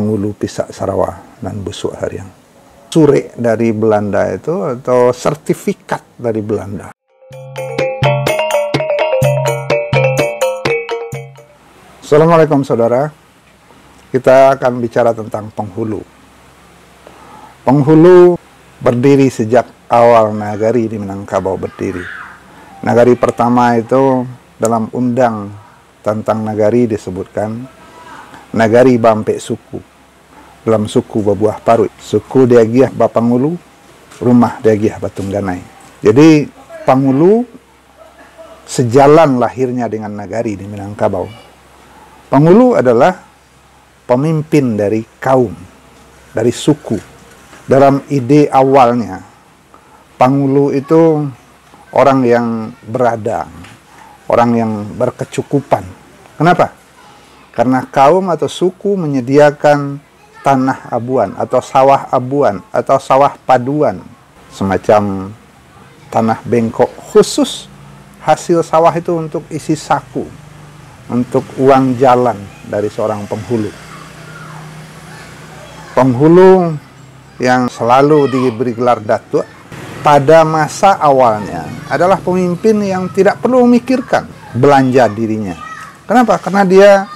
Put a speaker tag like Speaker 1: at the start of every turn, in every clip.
Speaker 1: Penghulu, Pisak, Sarawak, dan Busuk Hariang. Sure dari Belanda itu atau sertifikat dari Belanda. Assalamualaikum saudara. Kita akan bicara tentang penghulu. Penghulu berdiri sejak awal Nagari di Minangkabau berdiri. Nagari pertama itu dalam undang tentang Nagari disebutkan Nagari Bampek Suku. Dalam suku Babuah Parut, suku Diagiah Bapangulu, rumah Diagiah Batung Danai. Jadi Penghulu sejalan lahirnya dengan Nagari di Minangkabau. Penghulu adalah pemimpin dari kaum, dari suku. Dalam ide awalnya, Penghulu itu orang yang berada, orang yang berkecukupan. Kenapa? Karena kaum atau suku menyediakan tanah abuan atau sawah abuan atau sawah paduan, semacam tanah bengkok khusus hasil sawah itu untuk isi saku, untuk uang jalan dari seorang penghulu. Penghulu yang selalu diberi gelar Datuk pada masa awalnya adalah pemimpin yang tidak perlu memikirkan belanja dirinya. Kenapa? Karena dia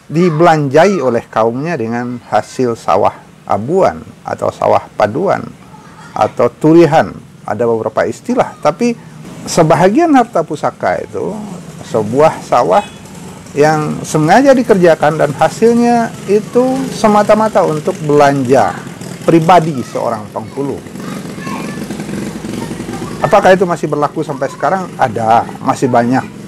Speaker 1: dibelanjai oleh kaumnya dengan hasil sawah abuan atau sawah paduan atau turihan. Ada beberapa istilah, tapi sebahagian harta pusaka itu sebuah sawah yang sengaja dikerjakan dan hasilnya itu semata-mata untuk belanja pribadi seorang penghulu. Apakah itu masih berlaku sampai sekarang? Ada, masih banyak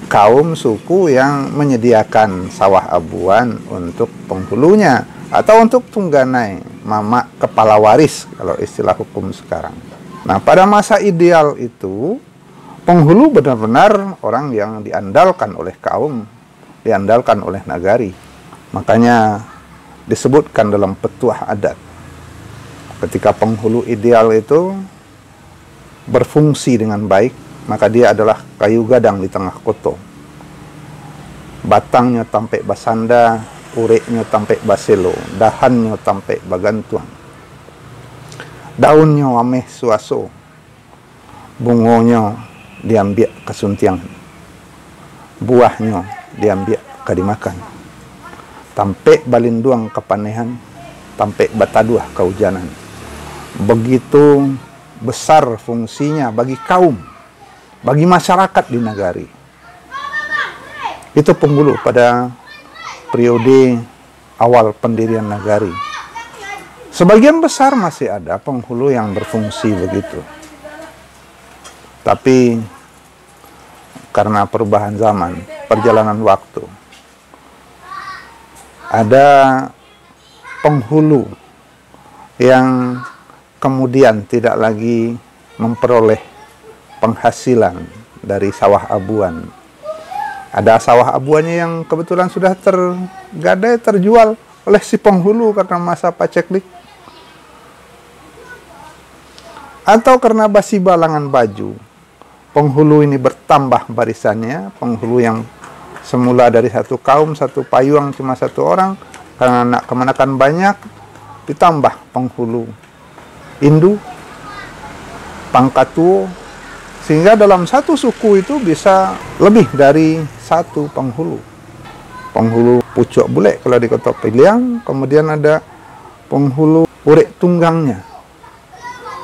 Speaker 1: kaum suku yang menyediakan sawah abuan untuk penghulunya atau untuk tungganai, mamak kepala waris kalau istilah hukum sekarang. Nah, pada masa ideal itu penghulu benar-benar orang yang diandalkan oleh kaum, diandalkan oleh Nagari. Makanya disebutkan dalam petuah adat, ketika penghulu ideal itu berfungsi dengan baik, maka dia adalah kayu gadang di tengah koto. Batangnya tampek basanda, ureknya tampek baselo, dahannya tampek bagantuang. Daunnya ameh suaso, bungonya diambil kesuntiangan, buahnya diambil kadimakan. Tampek balinduang kepanehan, tampek bataduah kehujanan. Begitu besar fungsinya bagi kaum, bagi masyarakat di Nagari. Itu penghulu pada periode awal pendirian Nagari. Sebagian besar masih ada penghulu yang berfungsi begitu. Tapi karena perubahan zaman, perjalanan waktu, ada penghulu yang kemudian tidak lagi memperoleh penghasilan dari sawah abuan. Ada sawah abuannya yang kebetulan sudah tergadai, terjual oleh si penghulu karena masa paceklik. Atau karena basi balangan baju, penghulu ini bertambah barisannya. Penghulu yang semula dari satu kaum, satu payung cuma satu orang, karena nak kemenakan banyak, ditambah penghulu indu, pangkatuo, sehingga dalam satu suku itu bisa lebih dari satu penghulu. Penghulu pucuk bule kalau di Kota Piliang, kemudian ada penghulu urek tunggangnya.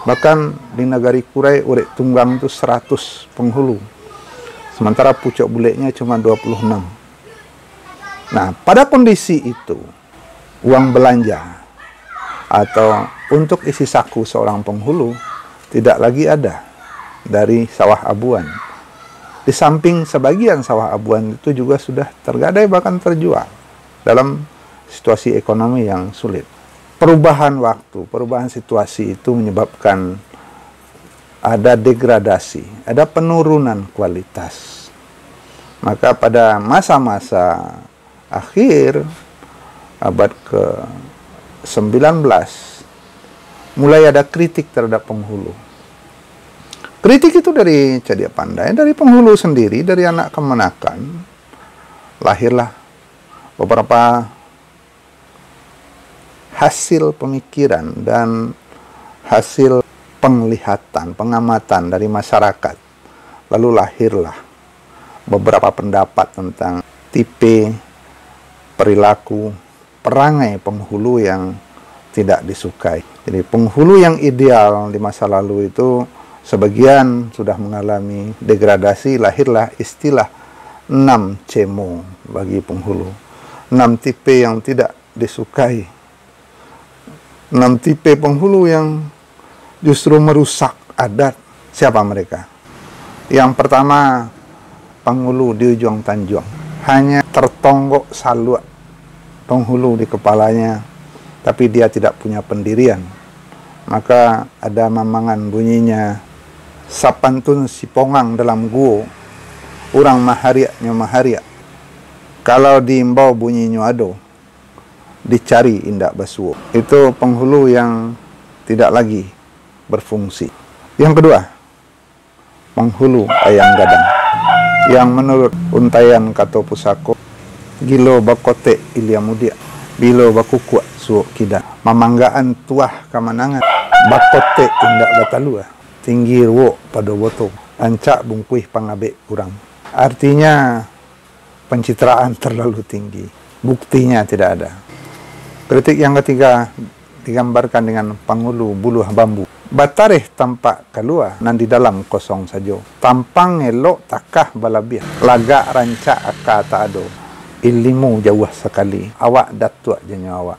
Speaker 1: Bahkan di Nagari Kurai urek tunggang itu 100 penghulu. Sementara pucuk buleknya cuma 26. Nah, pada kondisi itu, uang belanja atau untuk isi saku seorang penghulu tidak lagi ada dari sawah abuan. Di samping sebagian sawah abuan itu juga sudah tergadai bahkan terjual dalam situasi ekonomi yang sulit. Perubahan waktu, perubahan situasi itu menyebabkan ada degradasi, ada penurunan kualitas. Maka pada masa-masa akhir abad ke-19 mulai ada kritik terhadap penghulu. Kritik itu dari Cadia Pandai, dari penghulu sendiri, dari anak kemenakan. Lahirlah beberapa hasil pemikiran dan hasil penglihatan, pengamatan dari masyarakat. Lalu lahirlah beberapa pendapat tentang tipe perilaku perangai penghulu yang tidak disukai. Jadi penghulu yang ideal di masa lalu itu sebagian sudah mengalami degradasi, lahirlah istilah 6 cemo bagi penghulu. 6 tipe yang tidak disukai. 6 tipe penghulu yang justru merusak adat. Siapa mereka? Yang pertama, penghulu di ujung Tanjung. Hanya tertonggok salua penghulu di kepalanya, tapi dia tidak punya pendirian. Maka ada mamangan bunyinya, sapantun si pongang dalam guo, urang mahariaknya mahariak. Kalau diimbau bunyinya ado, dicari indak basuo. Itu penghulu yang tidak lagi berfungsi. Yang kedua, penghulu ayam gadang, yang menurut untayan Kato Pusako, gilo bakote ilia mudia, bilo bakukua suok kida, mamanggaan tuah kamanangan, bakote indak batalua, tinggi wo pada boto, ancak bungkuih pangabe kurang. Artinya pencitraan terlalu tinggi, buktinya tidak ada. Kritik yang ketiga digambarkan dengan penghulu buluh bambu. Batareh tampak keluar, nan di dalam kosong saja. Tampang elok takah balabiah, lagak rancak akak tak ado. Ilmu jauh sekali, awak datuk jenya awak.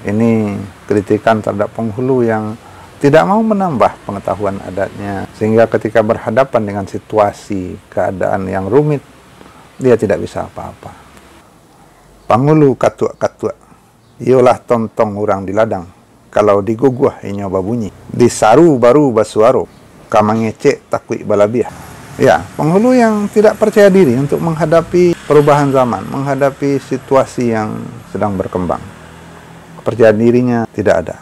Speaker 1: Ini kritikan terhadap penghulu yang tidak mau menambah pengetahuan adatnya, sehingga ketika berhadapan dengan situasi keadaan yang rumit, dia tidak bisa apa-apa. Penghulu katuk-katuk, iolah tontong orang di ladang. Kalau diguguh inyo babunyi, disaru baru basuaro, kamangecek takwi balabiah. Ya, penghulu yang tidak percaya diri untuk menghadapi perubahan zaman, menghadapi situasi yang sedang berkembang. Kepercayaan dirinya tidak ada.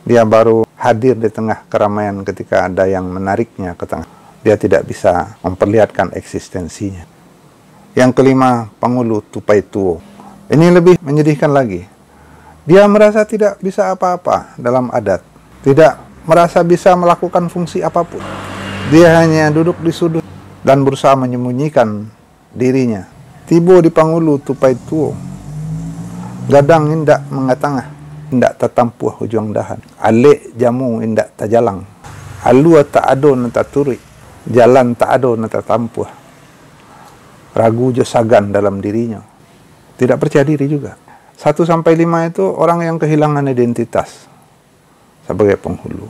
Speaker 1: Dia baru hadir di tengah keramaian ketika ada yang menariknya ke tengah. Dia tidak bisa memperlihatkan eksistensinya. Yang kelima, penghulu tupai tuo. Ini lebih menyedihkan lagi. Dia merasa tidak bisa apa-apa dalam adat, tidak merasa bisa melakukan fungsi apapun. Dia hanya duduk di sudut dan berusaha menyembunyikan dirinya. Tibo di penghulu tupai tuo, gadang indak mengatangah, indak tatampuh ujung dahan, alek jamu indak tajalang, alua tak ado nata turi, jalan tak ado nata tampuh. Ragu jo sagan dalam dirinya, tidak percaya diri juga. 1-5 itu orang yang kehilangan identitas sebagai penghulu.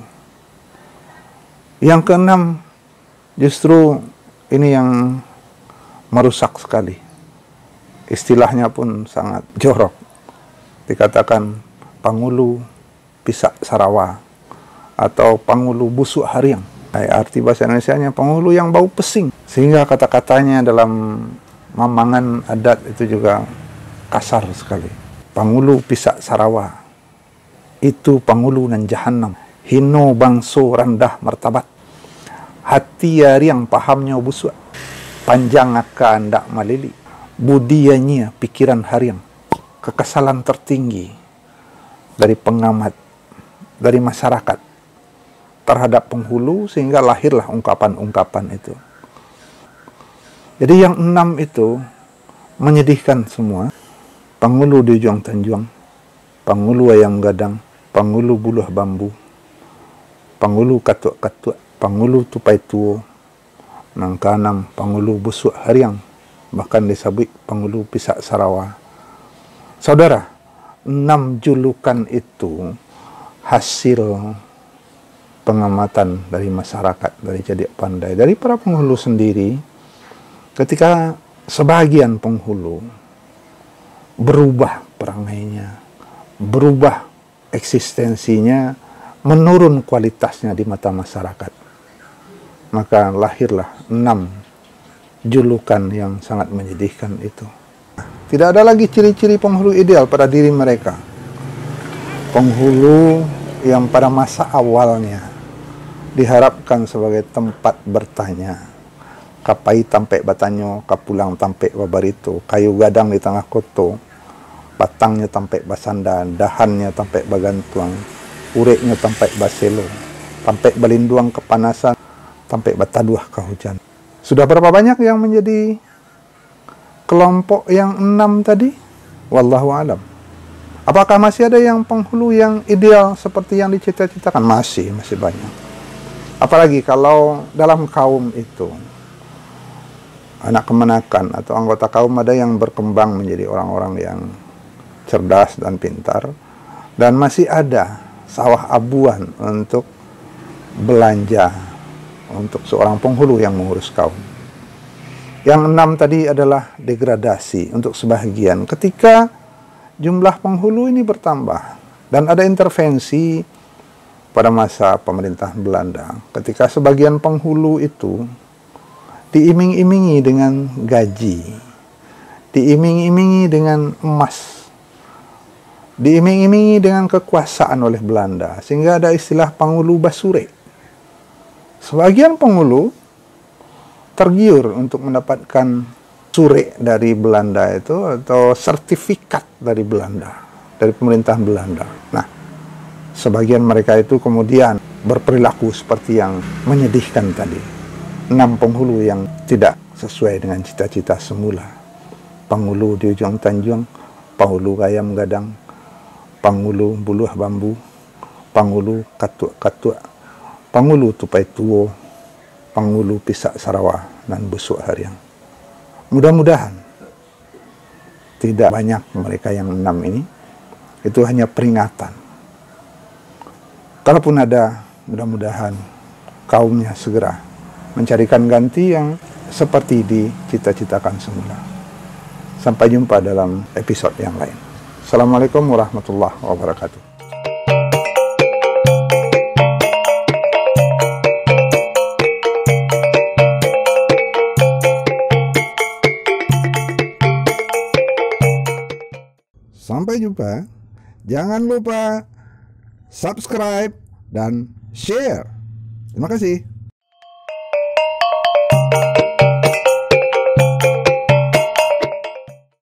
Speaker 1: Yang keenam, justru ini yang merusak sekali. Istilahnya pun sangat jorok. Dikatakan penghulu pisak Sarawa atau penghulu busuk hariang. Arti bahasa Indonesianya penghulu yang bau pesing. Sehingga kata-katanya dalam mamangan adat itu juga kasar sekali. Penghulu pisak Sarawa, itu penghulu nan jahannam, hino bangso rendah martabat, hati yang pahamnya busuk, panjang aka ndak malili, budianya pikiran hariang. Kekesalan tertinggi dari pengamat, dari masyarakat terhadap penghulu, sehingga lahirlah ungkapan-ungkapan itu. Jadi yang 6 itu menyedihkan semua. Penghulu di ujung Tanjung, penghulu ayam gadang, penghulu buluh bambu, penghulu katuk-katuk, penghulu tupai tuo, nang kanam penghulu busuk hariang, bahkan disebut penghulu pisak Sarawa. Saudara, 6 julukan itu hasil pengamatan dari masyarakat, dari Cadiak Pandai, dari para penghulu sendiri, ketika sebagian penghulu berubah perangainya, berubah eksistensinya, menurun kualitasnya di mata masyarakat. Maka lahirlah 6 julukan yang sangat menyedihkan itu. Tidak ada lagi ciri-ciri penghulu ideal pada diri mereka. Penghulu yang pada masa awalnya diharapkan sebagai tempat bertanya, kapai tampe batanyo, kapulang tampe babarito, kayu gadang di tengah koto, batangnya tampai basandan, dahannya tampai bagantuang, ureknya tampai baselo, tampai balinduang kepanasan, tampai bataduah ke hujan. Sudah berapa banyak yang menjadi kelompok yang 6 tadi? Wallahu alam. Apakah masih ada yang penghulu yang ideal seperti yang dicita-citakan? Masih banyak. Apalagi kalau dalam kaum itu anak kemenakan atau anggota kaum ada yang berkembang menjadi orang-orang yang cerdas dan pintar, dan masih ada sawah abuan untuk belanja untuk seorang penghulu yang mengurus kaum. Yang 6 tadi adalah degradasi untuk sebahagian ketika jumlah penghulu ini bertambah, dan ada intervensi pada masa pemerintah Belanda ketika sebagian penghulu itu diiming-imingi dengan gaji, diiming-imingi dengan emas, diiming-imingi dengan kekuasaan oleh Belanda, sehingga ada istilah penghulu basure. Sebagian penghulu tergiur untuk mendapatkan sure dari Belanda itu, atau sertifikat dari Belanda, dari pemerintah Belanda. Nah, sebagian mereka itu kemudian berperilaku seperti yang menyedihkan tadi. 6 penghulu yang tidak sesuai dengan cita-cita semula. Penghulu di ujung Tanjung, penghulu Gayam Gadang, penghulu Buluh Bambu, penghulu Katuk-Katuk, penghulu Tupai Tuo, penghulu Pisak Sarawak, dan Busuk Hariang. Mudah-mudahan tidak banyak mereka yang 6 ini. Itu hanya peringatan. Kalaupun ada, mudah-mudahan kaumnya segera mencarikan ganti yang seperti dicita-citakan semula. Sampai jumpa dalam episode yang lain. Assalamualaikum warahmatullahi wabarakatuh. Sampai jumpa. Jangan lupa subscribe dan share. Terima kasih.